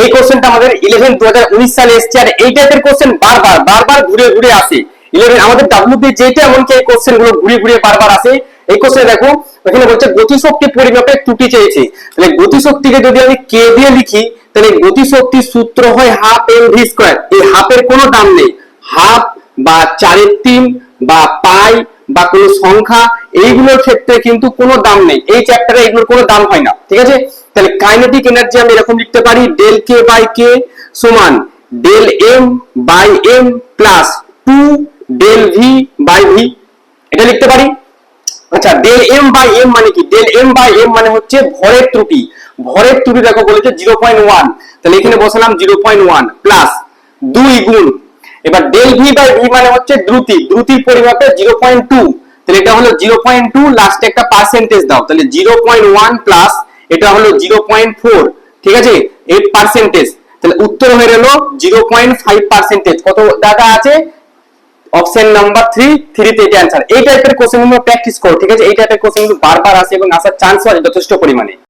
এই কোশ্চেনটা আমাদের 11 2019 সালে এসেছে, আর এই টাইপের কোশ্চেন বারবার ঘুরে ঘুরে আসে। 11 আমাদের ডাব্লিউপি যেটা, এমনকি এই কোশ্চেন গুলো ঘুরে ঘুরে বারবার আসে। এই কোশ্চেন দেখো এখানে বলছে গতিশক্তি পরিমাপে ত্রুটি চেয়েছে। তাহলে গতিশক্তিকে যদি আমি কে দিয়ে লিখি, তাহলে গতিশক্তির সূত্র হয় হাফ এম ভি স্কয়ার। এই হাফের কোনো দাম নেই, হাফ বা 4/3 বা পাই বা কোনো সংখ্যা, এইগুলোর ক্ষেত্রে কিন্তু কোনো দাম নেই। এই চ্যাপ্টারে এগুলোর কোনো দাম হয় না, ঠিক আছে। তাহলে কাইনেটিক এনার্জি আমি এরকম লিখতে পারি, ডেল কে বাই কে সমান del m by m plus 2 del v by v, এটা লিখতে পারি। আচ্ছা, ডেল এম বাই এম মানে কি? ডেল এম বাই এম মানে হচ্ছে ভরের ত্রুটি। ভরের ত্রুটি দেখো বলেছে 0.1, তাহলে এখানে বসালাম 0.1 প্লাস 2 গুণ, এবার ডেল ভি বাই ভি মানে হচ্ছে দ্রুতি, দ্রুতির পরিমাপে 0.2, তাহলে এটা হলো 0.2, লাস্টে একটা পার্সেন্টেজ দাও, তাহলে 0.1 প্লাস এটা হলো 0.4, ঠিক আছে, এই পার্সেন্টেজ, তাহলে উত্তর হয়ে গেল 0.5%। কত ডাটা আছে? অপশন নাম্বার 3 তে এটা অ্যানসার। এই টাইপের কোশ্চেন গুলো প্র্যাকটিস করো, ঠিক আছে। এই টাইপের কোশ্চেন গুলো বারবার আসে এবং আসার চান্সও আছে যথেষ্ট পরিমাণে।